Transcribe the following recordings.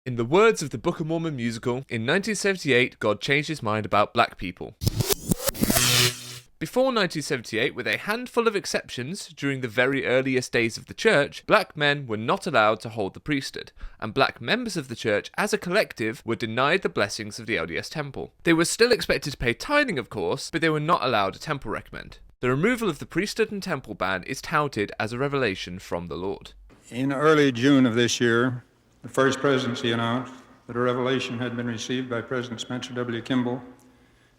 In the words of the Book of Mormon musical, in 1978, God changed his mind about black people. Before 1978, with a handful of exceptions, during the very earliest days of the church, black men were not allowed to hold the priesthood, and black members of the church as a collective were denied the blessings of the LDS Temple. They were still expected to pay tithing, of course, but they were not allowed a temple recommend. The removal of the priesthood and temple ban is touted as a revelation from the Lord. In early June of this year, the First Presidency announced that a revelation had been received by President Spencer W. Kimball,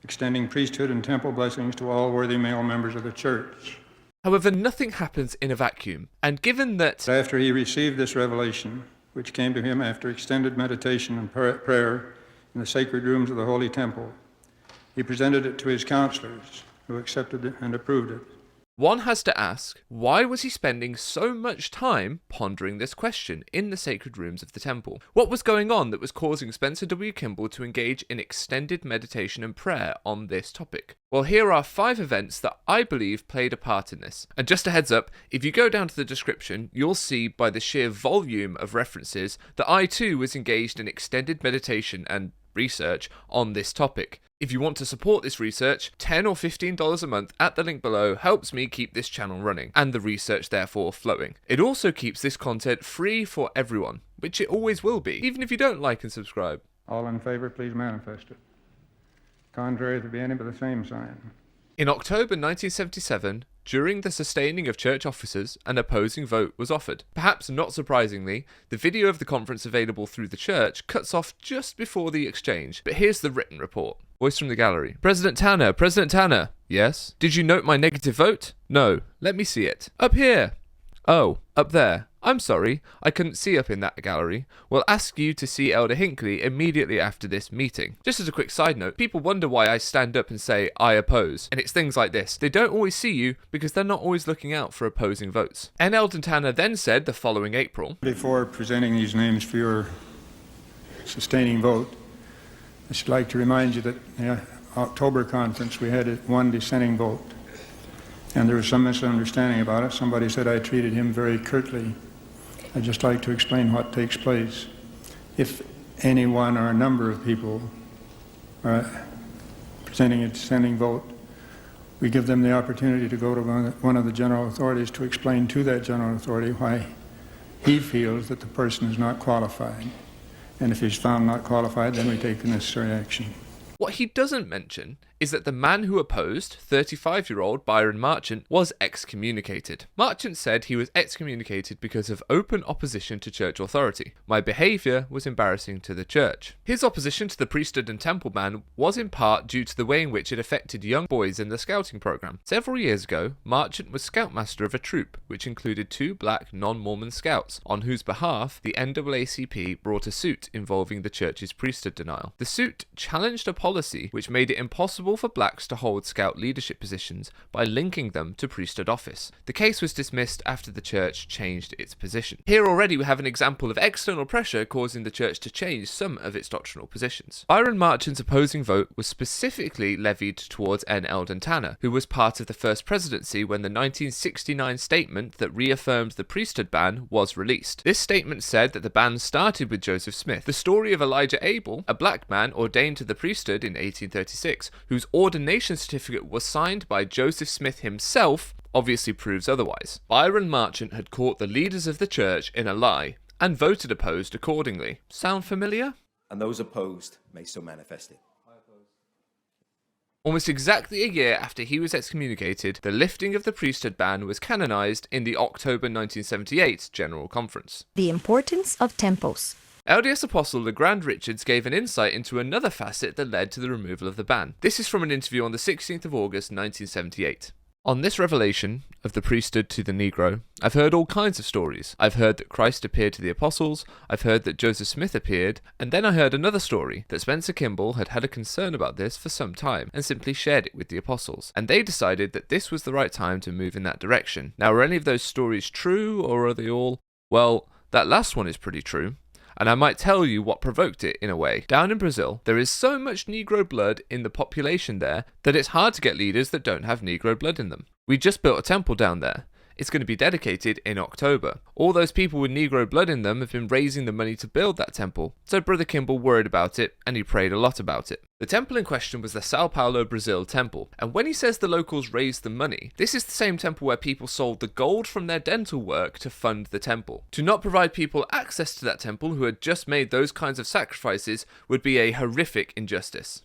extending priesthood and temple blessings to all worthy male members of the church. However, nothing happens in a vacuum, and given that After he received this revelation, which came to him after extended meditation and prayer in the sacred rooms of the Holy Temple, he presented it to his counselors, who accepted it and approved it. one has to ask, why was he spending so much time pondering this question in the sacred rooms of the temple? What was going on that was causing Spencer W. Kimball to engage in extended meditation and prayer on this topic? Well, here are 5 events that I believe played a part in this. And just a heads up, if you go down to the description, you'll see by the sheer volume of references that I too was engaged in extended meditation and research on this topic. If you want to support this research, $10 or $15 a month at the link below helps me keep this channel running, and the research therefore flowing. It also keeps this content free for everyone, which it always will be, even if you don't like and subscribe. All in favor, please manifest it. Contrary, there be any but the same sign. In October 1977, during the sustaining of church officers, an opposing vote was offered. Perhaps not surprisingly, the video of the conference available through the church cuts off just before the exchange, but here's the written report. Voice from the gallery. President Tanner. Yes? Did you note my negative vote? No. Let me see it. Up here. Oh, up there. I'm sorry, I couldn't see up in that gallery. We'll ask you to see Elder Hinckley immediately after this meeting. Just as a quick side note, people wonder why I stand up and say I oppose, and it's things like this. They don't always see you because they're not always looking out for opposing votes. N. Eldon Tanner then said the following April, Before presenting these names for your sustaining vote, I should like to remind you that in the October conference we had one dissenting vote, and there was some misunderstanding about it. Somebody said I treated him very curtly. I'd just like to explain what takes place. If any one or a number of people are presenting a dissenting vote, we give them the opportunity to go to one of the general authorities to explain to that general authority why he feels that the person is not qualified. And if he's found not qualified, then we take the necessary action. what he doesn't mention is that the man who opposed, 35-year-old Byron Marchant, was excommunicated. Marchant said he was excommunicated because of open opposition to church authority. My behaviour was embarrassing to the church. His opposition to the priesthood and temple ban was in part due to the way in which it affected young boys in the scouting program. Several years ago, Marchant was scoutmaster of a troop which included 2 black non-Mormon scouts, on whose behalf the NAACP brought a suit involving the church's priesthood denial. The suit challenged a policy which made it impossible for blacks to hold scout leadership positions by linking them to priesthood office. The case was dismissed after the church changed its position. Here already we have an example of external pressure causing the church to change some of its doctrinal positions. Byron Marchant's opposing vote was specifically levied towards N. Eldon Tanner, who was part of the first presidency when the 1969 statement that reaffirmed the priesthood ban was released. This statement said that the ban started with Joseph Smith. The story of Elijah Abel, a black man ordained to the priesthood in 1836, whose ordination certificate was signed by Joseph Smith himself, obviously proves otherwise. Byron Marchant had caught the leaders of the church in a lie and voted opposed accordingly. Sound familiar? And those opposed may so manifest it. Almost exactly a year after he was excommunicated, the lifting of the priesthood ban was canonized in the October 1978 General Conference. The importance of temples. LDS Apostle LeGrand Richards gave an insight into another facet that led to the removal of the ban. This is from an interview on the 16th of August 1978. On this revelation of the priesthood to the Negro, I've heard all kinds of stories. I've heard that Christ appeared to the apostles, I've heard that Joseph Smith appeared, and then I heard another story that Spencer Kimball had had a concern about this for some time and simply shared it with the apostles, and they decided that this was the right time to move in that direction. Now, are any of those stories true, or are they all? Well, that last one is pretty true. And I might tell you what provoked it in a way. Down in Brazil, there is so much Negro blood in the population there that it's hard to get leaders that don't have Negro blood in them. We just built a temple down there. It's going to be dedicated in October. All those people with Negro blood in them have been raising the money to build that temple, so Brother Kimball worried about it, and he prayed a lot about it. The temple in question was the São Paulo, Brazil temple, and when he says the locals raised the money, this is the same temple where people sold the gold from their dental work to fund the temple. To not provide people access to that temple who had just made those kinds of sacrifices would be a horrific injustice.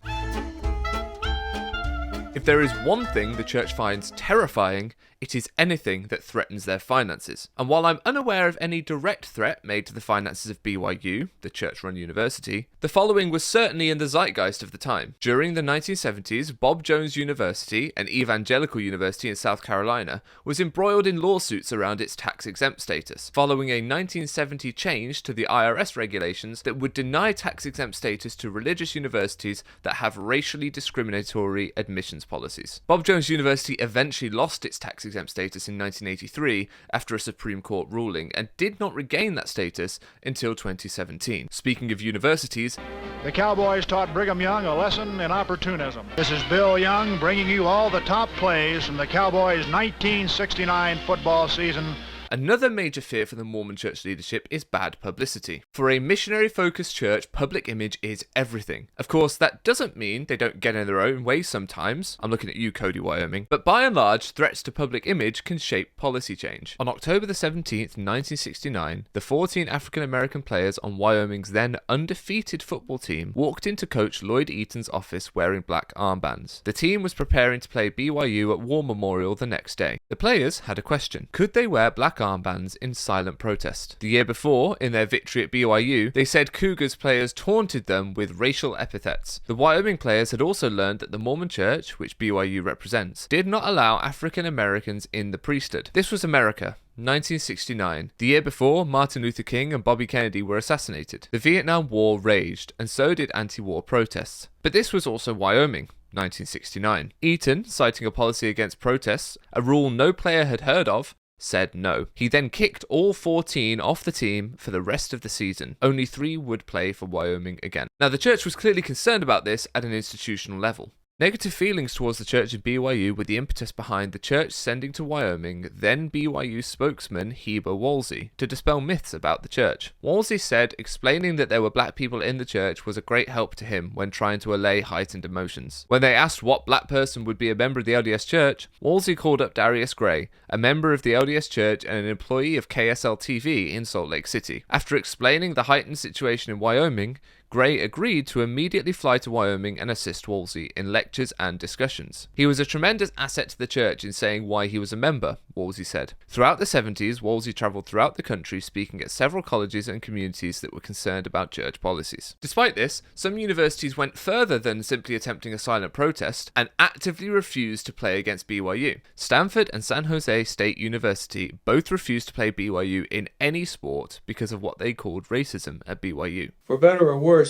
If there is one thing the church finds terrifying, it is anything that threatens their finances. And while I'm unaware of any direct threat made to the finances of BYU, the church-run university, the following was certainly in the zeitgeist of the time. During the 1970s, Bob Jones University, an evangelical university in South Carolina, was embroiled in lawsuits around its tax-exempt status, following a 1970 change to the IRS regulations that would deny tax-exempt status to religious universities that have racially discriminatory admissions policies. Bob Jones University eventually lost its tax-exempt status in 1983 after a Supreme Court ruling and did not regain that status until 2017. Speaking of universities, the Cowboys taught Brigham Young a lesson in opportunism. This is Bill Young bringing you all the top plays from the Cowboys' 1969 football season. Another major fear for the Mormon church leadership is bad publicity. For a missionary-focused church, public image is everything. Of course, that doesn't mean they don't get in their own way sometimes. I'm looking at you, Cody, Wyoming. But by and large, threats to public image can shape policy change. On October the 17th, 1969, the 14 African-American players on Wyoming's then undefeated football team walked into Coach Lloyd Eaton's office wearing black armbands. The team was preparing to play BYU at War Memorial the next day. The players had a question. Could they wear black armbands in silent protest? The year before, in their victory at BYU, they said Cougars players taunted them with racial epithets. The Wyoming players had also learned that the Mormon Church, which BYU represents, did not allow African Americans in the priesthood. This was America. 1969. The year before, Martin Luther King and Bobby Kennedy were assassinated. The Vietnam War raged, and so did anti-war protests. But this was also Wyoming. 1969. Eaton, citing a policy against protests, a rule no player had heard of, said no. He then kicked all 14 off the team for the rest of the season. Only 3 would play for Wyoming again. Now, the church was clearly concerned about this at an institutional level. Negative feelings towards the church of BYU were the impetus behind the church sending to Wyoming then BYU spokesman Heber Woolsey to dispel myths about the church. Woolsey said explaining that there were black people in the church was a great help to him when trying to allay heightened emotions. When they asked what black person would be a member of the LDS Church, Woolsey called up Darius Gray, a member of the LDS Church and an employee of KSL TV in Salt Lake City. After explaining the heightened situation in Wyoming, Gray agreed to immediately fly to Wyoming and assist Woolsey in lectures and discussions. He was a tremendous asset to the church in saying why he was a member, Woolsey said. Throughout the 70s, Woolsey travelled throughout the country speaking at several colleges and communities that were concerned about church policies. Despite this, some universities went further than simply attempting a silent protest and actively refused to play against BYU. Stanford and San Jose State University both refused to play BYU in any sport because of what they called racism at BYU. For better or worse,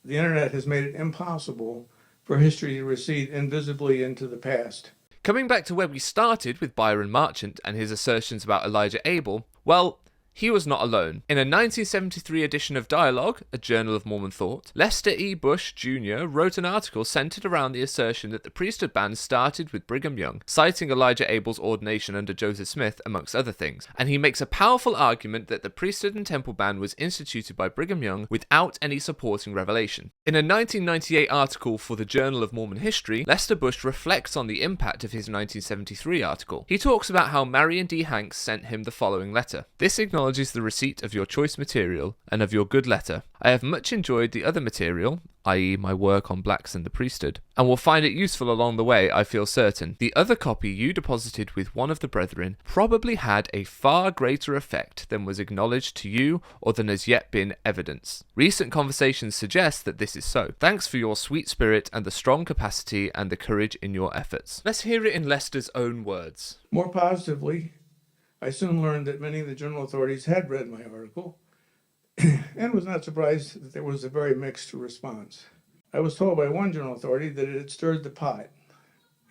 the internet has made it impossible for history to recede invisibly into the past. Coming back to where we started with Byron Marchant and his assertions about Elijah Abel, well, he was not alone. In a 1973 edition of Dialogue, a Journal of Mormon Thought, Lester E. Bush Jr. wrote an article centered around the assertion that the priesthood ban started with Brigham Young, citing Elijah Abel's ordination under Joseph Smith, amongst other things. And he makes a powerful argument that the priesthood and temple ban was instituted by Brigham Young without any supporting revelation. In a 1998 article for the Journal of Mormon History, Lester Bush reflects on the impact of his 1973 article. He talks about how Marion D. Hanks sent him the following letter. This acknowledges the receipt of your choice material and of your good letter. I have much enjoyed the other material, i.e. my work on blacks and the priesthood, and will find it useful along the way, I feel certain. The other copy you deposited with one of the brethren probably had a far greater effect than was acknowledged to you or than has yet been evidence. Recent conversations suggest that this is so. Thanks for your sweet spirit and the strong capacity and the courage in your efforts. Let's hear it in Lester's own words. More positively, I soon learned that many of the general authorities had read my article and was not surprised that there was a very mixed response. I was told by one general authority that it had stirred the pot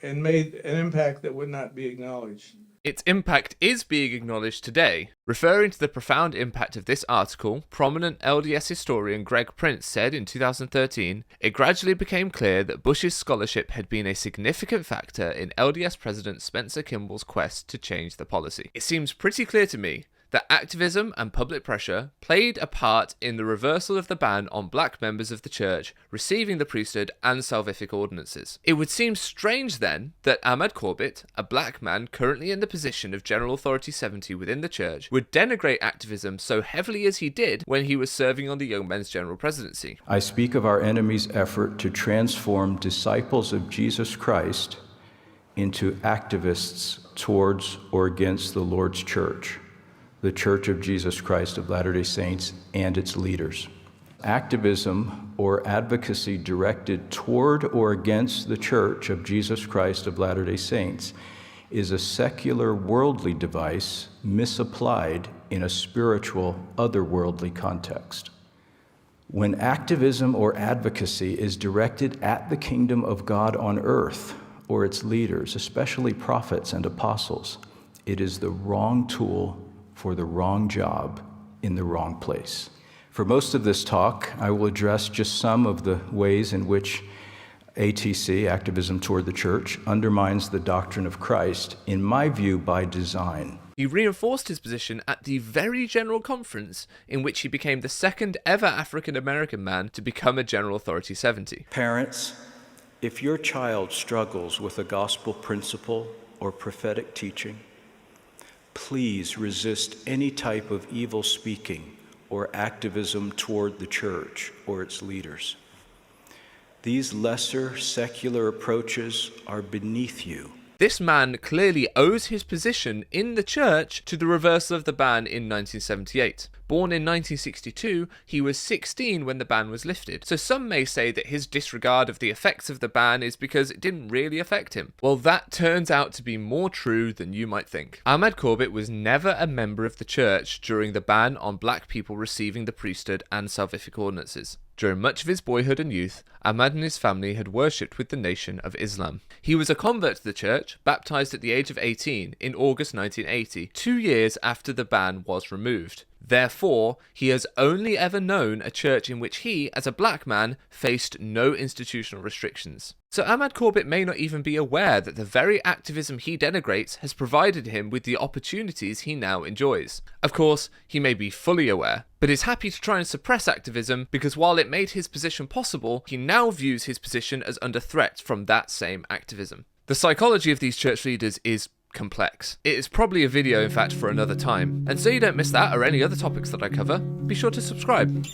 and made an impact that would not be acknowledged. Its impact is being acknowledged today. Referring to the profound impact of this article, prominent LDS historian Greg Prince said in 2013, it gradually became clear that Bush's scholarship had been a significant factor in LDS President Spencer Kimball's quest to change the policy. It seems pretty clear to me that activism and public pressure played a part in the reversal of the ban on black members of the church receiving the priesthood and salvific ordinances. It would seem strange then that Ahmad Corbitt, a black man currently in the position of General Authority 70 within the church, would denigrate activism so heavily as he did when he was serving on the Young Men's General Presidency. I speak of our enemy's effort to transform disciples of Jesus Christ into activists towards or against the Lord's church, the Church of Jesus Christ of Latter-day Saints and its leaders. Activism or advocacy directed toward or against the Church of Jesus Christ of Latter-day Saints is a secular worldly device misapplied in a spiritual otherworldly context. When activism or advocacy is directed at the kingdom of God on earth or its leaders, especially prophets and apostles, it is the wrong tool for the wrong job in the wrong place. For most of this talk, I will address just some of the ways in which ATC, activism toward the church, undermines the doctrine of Christ, in my view, by design. He reinforced his position at the very general conference in which he became the second ever African American man to become a General Authority 70. Parents, if your child struggles with a gospel principle or prophetic teaching, please resist any type of evil speaking or activism toward the church or its leaders. These lesser secular approaches are beneath you. This man clearly owes his position in the church to the reversal of the ban in 1978. Born in 1962, he was 16 when the ban was lifted, so some may say that his disregard of the effects of the ban is because it didn't really affect him. Well, that turns out to be more true than you might think. Ahmad Corbitt was never a member of the church during the ban on black people receiving the priesthood and salvific ordinances. During much of his boyhood and youth, Ahmad and his family had worshipped with the Nation of Islam. He was a convert to the church, baptized at the age of 18 in August 1980, 2 years after the ban was removed. Therefore, he has only ever known a church in which he, as a black man, faced no institutional restrictions. So Ahmad Corbitt may not even be aware that the very activism he denigrates has provided him with the opportunities he now enjoys. Of course, he may be fully aware, but is happy to try and suppress activism because while it made his position possible, he now views his position as under threat from that same activism. The psychology of these church leaders is complex. It is probably a video, in fact, for another time. And so you don't miss that or any other topics that I cover, be sure to subscribe.